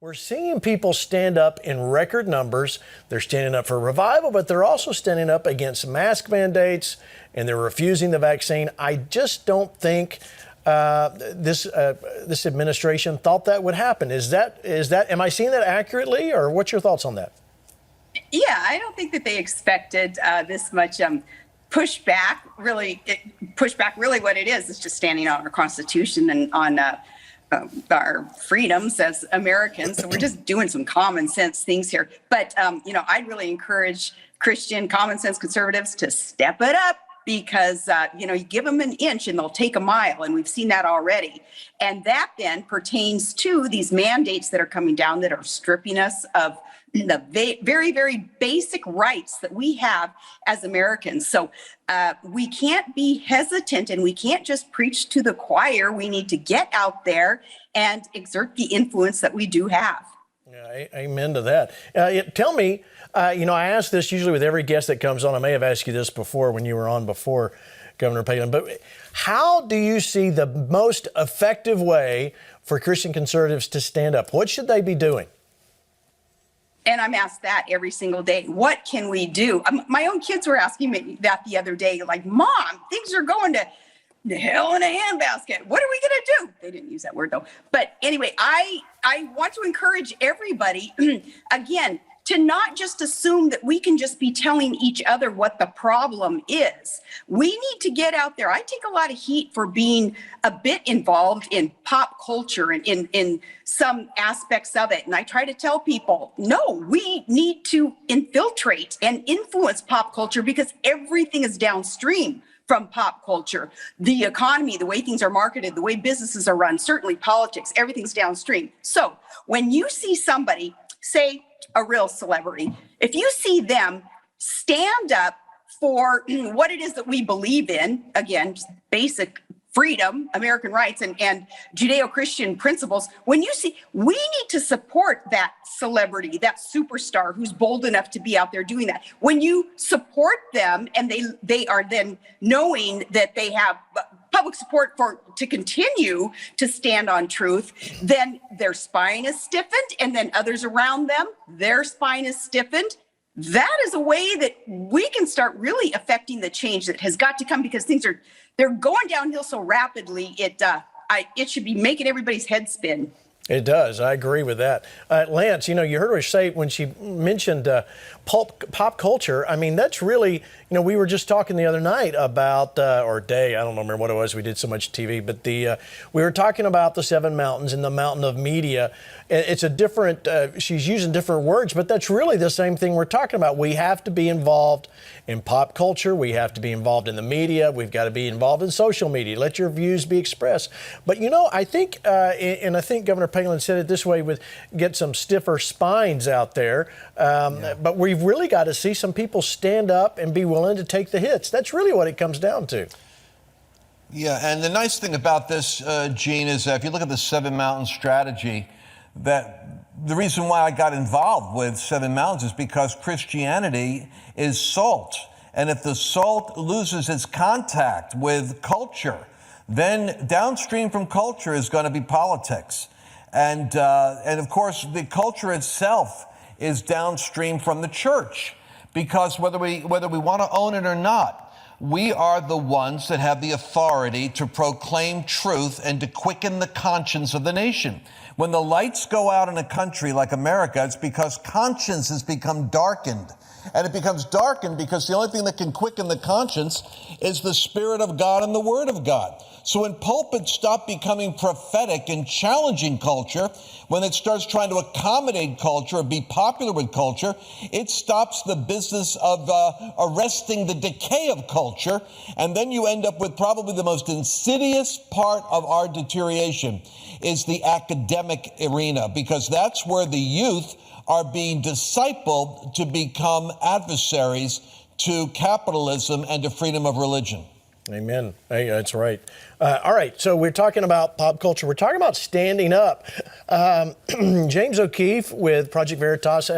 We're seeing people stand up in record numbers. They're standing up for revival, but they're also standing up against mask mandates, and they're refusing the vaccine. I just don't think this administration thought that would happen. Am I seeing that accurately, or what's your thoughts on that? Yeah, I don't think that they expected this much pushback. Really, what it is just standing on our Constitution and on our freedoms as Americans. So we're just doing some common sense things here. But, I'd really encourage Christian common sense conservatives to step it up because, you give them an inch and they'll take a mile. And we've seen that already. And that then pertains to these mandates that are coming down that are stripping us of the very, very basic rights that we have as Americans. So we can't be hesitant and we can't just preach to the choir. We need to get out there and exert the influence that we do have. Yeah, amen to that. Tell me, I ask this usually with every guest that comes on. I may have asked you this before when you were on before, Governor Palin, but how do you see the most effective way for Christian conservatives to stand up? What should they be doing? And I'm asked that every single day. What can we do? My own kids were asking me that the other day, like, Mom, things are going to hell in a handbasket. What are we going to do? They didn't use that word, though. But anyway, I want to encourage everybody, again, to not just assume that we can just be telling each other what the problem is. We need to get out there. I take a lot of heat for being a bit involved in pop culture and in some aspects of it. And I try to tell people, no, we need to infiltrate and influence pop culture because everything is downstream from pop culture. The economy, the way things are marketed, the way businesses are run, certainly politics, everything's downstream. So when you see somebody, say, a real celebrity, if you see them stand up for what it is that we believe in, again, just basic freedom, American rights, and Judeo-Christian principles, when you see, we need to support that celebrity, that superstar who's bold enough to be out there doing that. When you support them and they are then knowing that they have public support to continue to stand on truth, then their spine is stiffened, and then others around them, their spine is stiffened. That is a way that we can start really affecting the change that has got to come because they're going downhill so rapidly. It should be making everybody's head spin. It does. I agree with that. Lance, you heard her say when she mentioned pop culture, I mean, that's really, we were just talking the other night about, or day, I don't remember what it was. We did so much TV, but we were talking about the seven mountains and the mountain of media. It's a different, she's using different words, but that's really the same thing we're talking about. We have to be involved in pop culture. We have to be involved in the media. We've got to be involved in social media. Let your views be expressed. But, I think, and I think Governor Palin said it this way, with get some stiffer spines out there. But we've really got to see some people stand up and be willing to take the hits. That's really what it comes down to. Yeah, and the nice thing about this, Gene, is that if you look at the Seven Mountains strategy, that the reason why I got involved with Seven Mountains is because Christianity is salt. And if the salt loses its contact with culture, then downstream from culture is going to be politics. And of course, the culture itself is downstream from the church, because whether we want to own it or not, we are the ones that have the authority to proclaim truth and to quicken the conscience of the nation. When the lights go out in a country like America, it's because conscience has become darkened. And it becomes darkened because the only thing that can quicken the conscience is the Spirit of God and the Word of God. So when pulpits stop becoming prophetic and challenging culture, when it starts trying to accommodate culture or be popular with culture, it stops the business of arresting the decay of culture. And then you end up with probably the most insidious part of our deterioration is the academic arena, because that's where the youth are being discipled to become adversaries to capitalism and to freedom of religion. Amen. Hey, that's right. All right, so we're talking about pop culture. We're talking about standing up. James O'Keefe with Project Veritas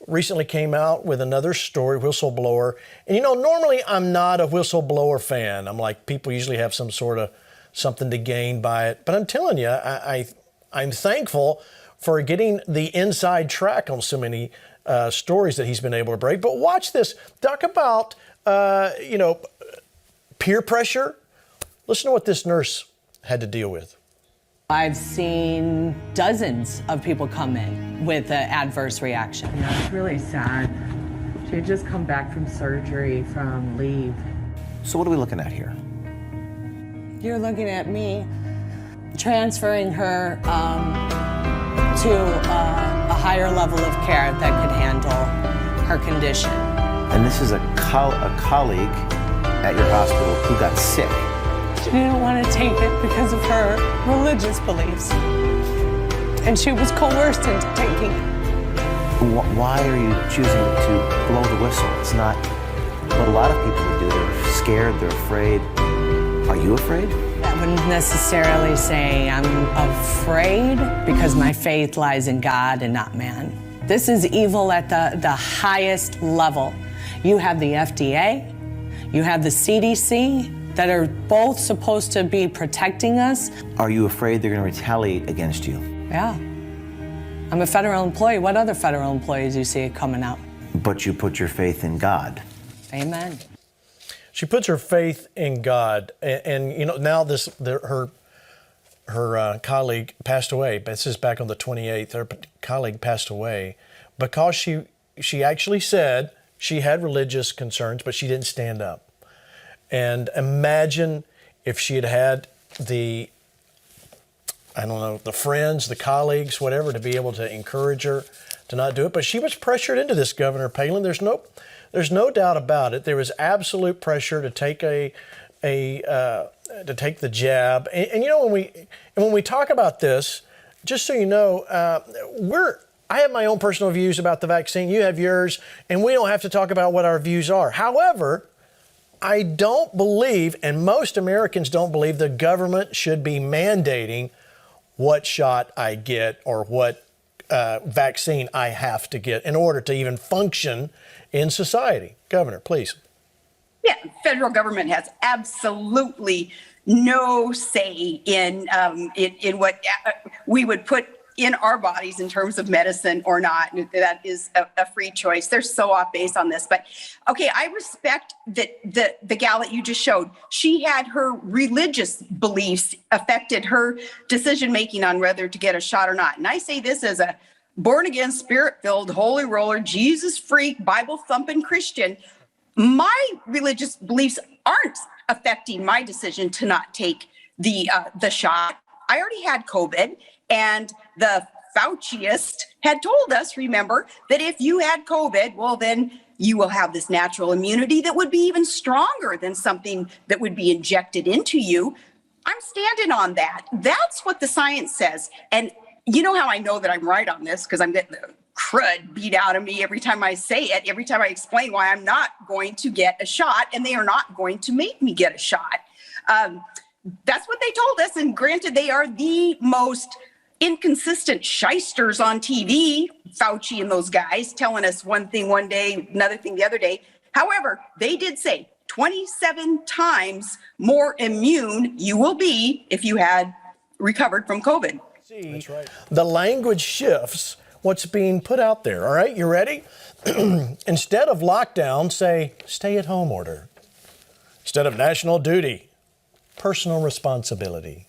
recently came out with another story, Whistleblower. And normally I'm not a whistleblower fan. I'm like, people usually have some sort of something to gain by it. But I'm telling you, I'm thankful for getting the inside track on so many stories that he's been able to break. But watch this. Talk about, peer pressure. Listen to what this nurse had to deal with. I've seen dozens of people come in with an adverse reaction. Yeah, it's really sad. She had just come back from surgery, from leave. So what are we looking at here? You're looking at me transferring her to a higher level of care that could handle her condition. And this is a colleague at your hospital who got sick. She didn't want to take it because of her religious beliefs. And she was coerced into taking it. Why are you choosing to blow the whistle? It's not what a lot of people would do. They're scared, they're afraid. Are you afraid? I wouldn't necessarily say I'm afraid because my faith lies in God and not man. This is evil at the highest level. You have the FDA, you have the CDC that are both supposed to be protecting us. Are you afraid they're going to retaliate against you? Yeah. I'm a federal employee. What other federal employees do you see coming out? But you put your faith in God. Amen. She puts her faith in God, and now her colleague passed away. This is back on the 28th. Her colleague passed away because she actually said she had religious concerns, but she didn't stand up. And imagine if she had the friends, the colleagues, whatever, to be able to encourage her to not do it. But she was pressured into this, Governor Palin. There's no doubt about it. There was absolute pressure to take to take the jab. And when we talk about this, just so you know, I have my own personal views about the vaccine. You have yours, and we don't have to talk about what our views are. However, I don't believe, and most Americans don't believe, the government should be mandating what shot I get or what vaccine I have to get in order to even function in society. Governor, please. Yeah, federal government has absolutely no say in what we would put in our bodies in terms of medicine or not. That is a free choice. They're so off base on this. But okay, I respect that the gal that you just showed, she had her religious beliefs affected her decision making on whether to get a shot or not. And I say this as a born again, spirit filled, holy roller, Jesus freak, Bible thumping Christian. My religious beliefs aren't affecting my decision to not take the shot. I already had COVID, and the Fauciist had told us, remember, that if you had COVID, well, then you will have this natural immunity that would be even stronger than something that would be injected into you. I'm standing on that. That's what the science says. And you know how I know that I'm right on this? Because I'm getting the crud beat out of me every time I say it, every time I explain why I'm not going to get a shot, and they are not going to make me get a shot. That's what they told us. And granted, they are the most inconsistent shysters on TV, Fauci and those guys, telling us one thing one day, another thing the other day. However, they did say 27 times more immune you will be if you had recovered from COVID. That's right. The language shifts what's being put out there. All right, you ready? Instead of lockdown, say stay-at-home order. Instead of national duty, personal responsibility.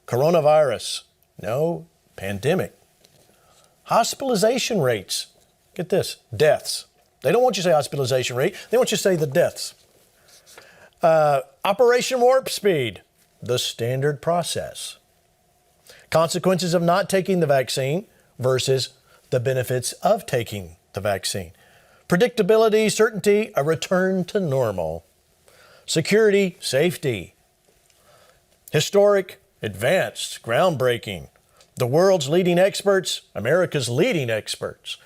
Coronavirus, no, pandemic. Hospitalization rates, get this, deaths. They don't want you to say hospitalization rate, they want you to say the deaths. Operation Warp Speed, the standard process. Consequences of not taking the vaccine versus the benefits of taking the vaccine. Predictability, certainty, a return to normal. Security, safety. Historic, advanced, groundbreaking. The world's leading experts, America's leading experts.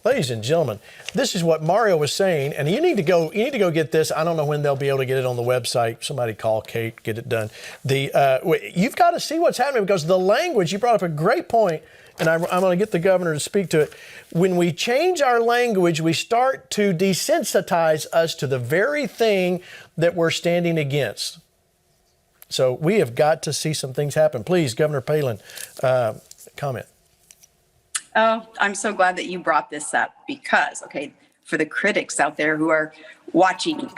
Ladies and gentlemen, this is what Mario was saying, and you need to go get this. I don't know when they'll be able to get it on the website. Somebody call Kate, get it done. You've got to see what's happening, because the language, you brought up a great point, and I'm going to get the governor to speak to it. When we change our language, we start to desensitize us to the very thing that we're standing against. So we have got to see some things happen. Please, Governor Palin, comment. Oh, I'm so glad that you brought this up because, okay, for the critics out there who are watching,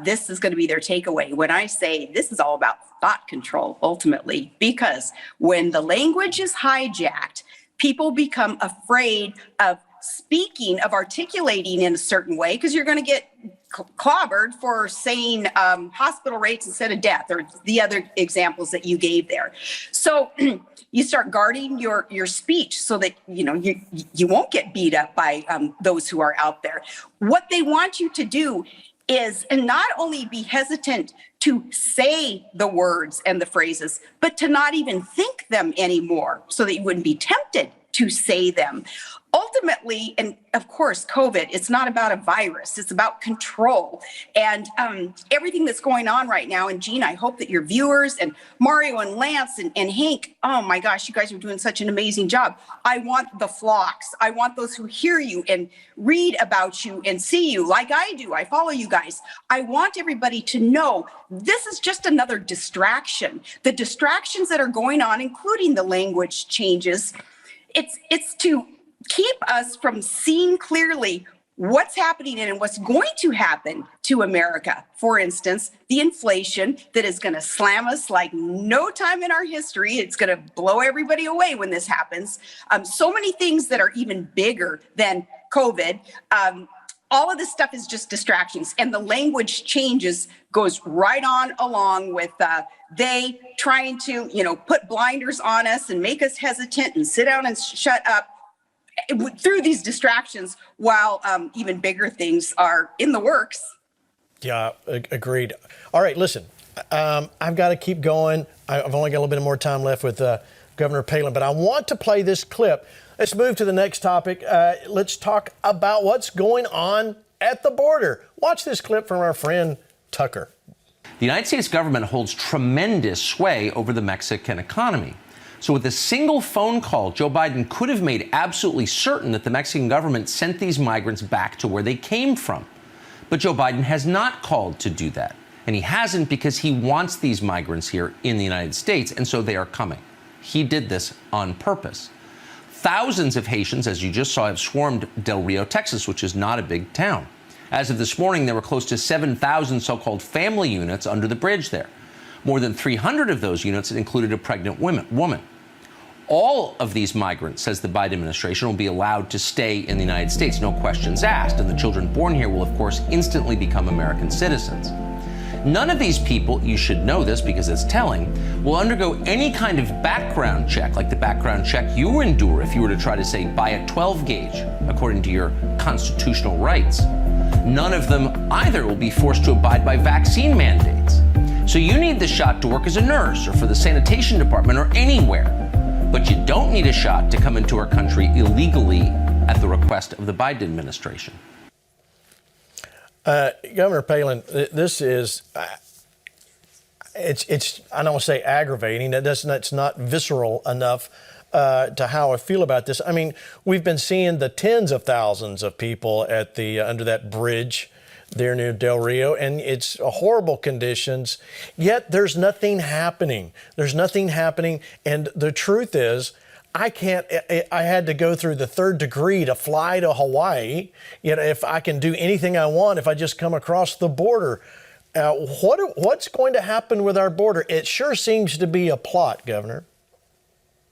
this is going to be their takeaway. When I say this is all about thought control, ultimately, because when the language is hijacked, people become afraid of speaking, of articulating in a certain way, because you're going to get clobbered for saying hospital rates instead of death, or the other examples that you gave there. So you start guarding your speech so that you won't get beat up by those who are out there. What they want you to do is not only be hesitant to say the words and the phrases, but to not even think them anymore so that you wouldn't be tempted to say them. Ultimately, and of course, COVID, it's not about a virus, it's about control. And everything that's going on right now, and Jean, I hope that your viewers and Mario and Lance and Hank, oh my gosh, you guys are doing such an amazing job. I want the flocks. I want those who hear you and read about you and see you like I do. I follow you guys. I want everybody to know this is just another distraction. The distractions that are going on, including the language changes, it's to keep us from seeing clearly what's happening and what's going to happen to America. For instance, the inflation that is going to slam us like no time in our history. It's going to blow everybody away when this happens. So many things that are even bigger than COVID. All of this stuff is just distractions, and the language changes goes right on along with they trying to, put blinders on us and make us hesitant and sit down and shut up through these distractions, while even bigger things are in the works. Yeah, agreed. All right, listen, I've got to keep going. I've only got a little bit more time left with Governor Palin, but I want to play this clip. Let's move to the next topic. Let's talk about what's going on at the border. Watch this clip from our friend Tucker. The United States government holds tremendous sway over the Mexican economy. So with a single phone call, Joe Biden could have made absolutely certain that the Mexican government sent these migrants back to where they came from. But Joe Biden has not called to do that. And he hasn't because he wants these migrants here in the United States, and so they are coming. He did this on purpose. Thousands of Haitians, as you just saw, have swarmed Del Rio, Texas, which is not a big town. As of this morning, there were close to 7,000 so-called family units under the bridge there. More than 300 of those units included a pregnant woman. All of these migrants, says the Biden administration, will be allowed to stay in the United States, no questions asked, and the children born here will, of course, instantly become American citizens. None of these people, you should know this because it's telling, will undergo any kind of background check, like the background check you endure if you were to try to, say, buy a 12 gauge, according to your constitutional rights. None of them either will be forced to abide by vaccine mandates. So you need the shot to work as a nurse or for the sanitation department or anywhere. But you don't need a shot to come into our country illegally at the request of the Biden administration. Governor Palin, this is, it's I don't want to say aggravating. That's not visceral enough to how I feel about this. I mean, we've been seeing the tens of thousands of people at the under that bridge there near Del Rio, and it's horrible conditions, yet there's nothing happening. There's nothing happening, and the truth is, I had to go through the third degree to fly to Hawaii. If I can do anything I want, if I just come across the border. What's going to happen with our border? It sure seems to be a plot, Governor.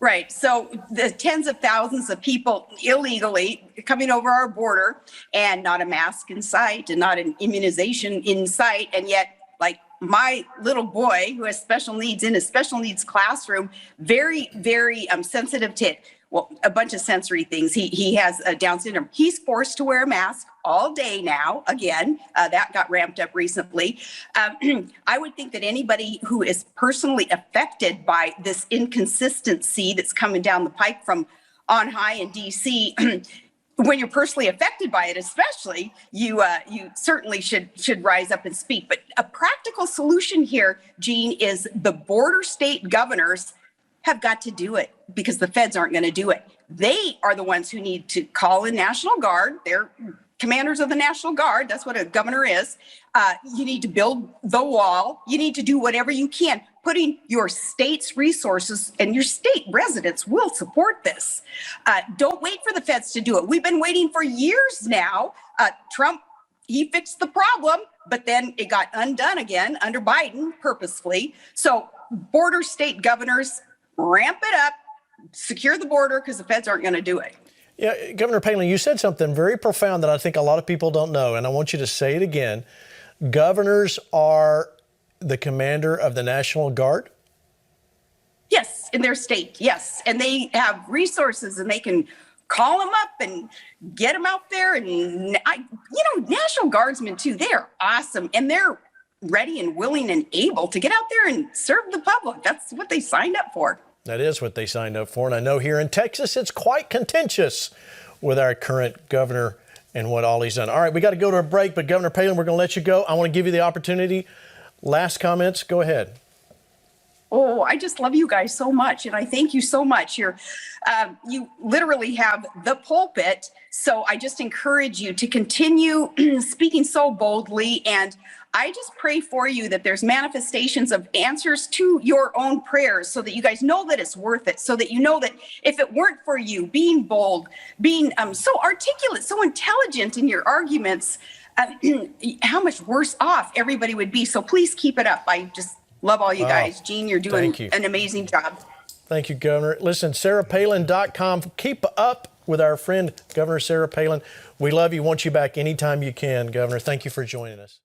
Right. So the tens of thousands of people illegally coming over our border and not a mask in sight and not an immunization in sight. And yet, like my little boy who has special needs in his special needs classroom, very, very sensitive to a bunch of sensory things. He has Down syndrome. He's forced to wear a mask all day now. Again, that got ramped up recently. I would think that anybody who is personally affected by this inconsistency that's coming down the pike from on high in D.C., when you're personally affected by it, especially, you certainly should rise up and speak. But a practical solution here, Jean, is the border state governors have got to do it because the feds aren't going to do it. They are the ones who need to call in National Guard. They're commanders of the National Guard. That's what a governor is. You need to build the wall. You need to do whatever you can. putting your state's resources, and your state residents will support this. Don't wait for the feds to do it. We've been waiting for years now. Trump, he fixed the problem, but then it got undone again under Biden purposefully. So border state governors, ramp it up, secure the border, because the feds aren't going to do it. Yeah, Governor Palin, you said something very profound that I think a lot of people don't know, and I want you to say it again. Governors are the commander of the National Guard? Yes, in their state, yes. And they have resources, and they can call them up and get them out there. And, National Guardsmen, too, they're awesome. And they're ready and willing and able to get out there and serve the public. That's what they signed up for. That is what they signed up for. And I know here in Texas, it's quite contentious with our current governor and what all he's done. All right, we got to go to a break, but Governor Palin, we're going to let you go. I want to give you the opportunity. Last comments, go ahead. Oh, I just love you guys so much, and I thank you so much. You literally have the pulpit, so I just encourage you to continue speaking so boldly, and I just pray for you that there's manifestations of answers to your own prayers, so that you guys know that it's worth it, so that you know that if it weren't for you being bold, being so articulate, so intelligent in your arguments, how much worse off everybody would be. So please keep it up. I just love all you guys. Gene, you're doing an amazing job. Thank you, Governor. Listen, sarahpalin.com. Keep up with our friend, Governor Sarah Palin. We love you. Want you back anytime you can, Governor. Thank you for joining us.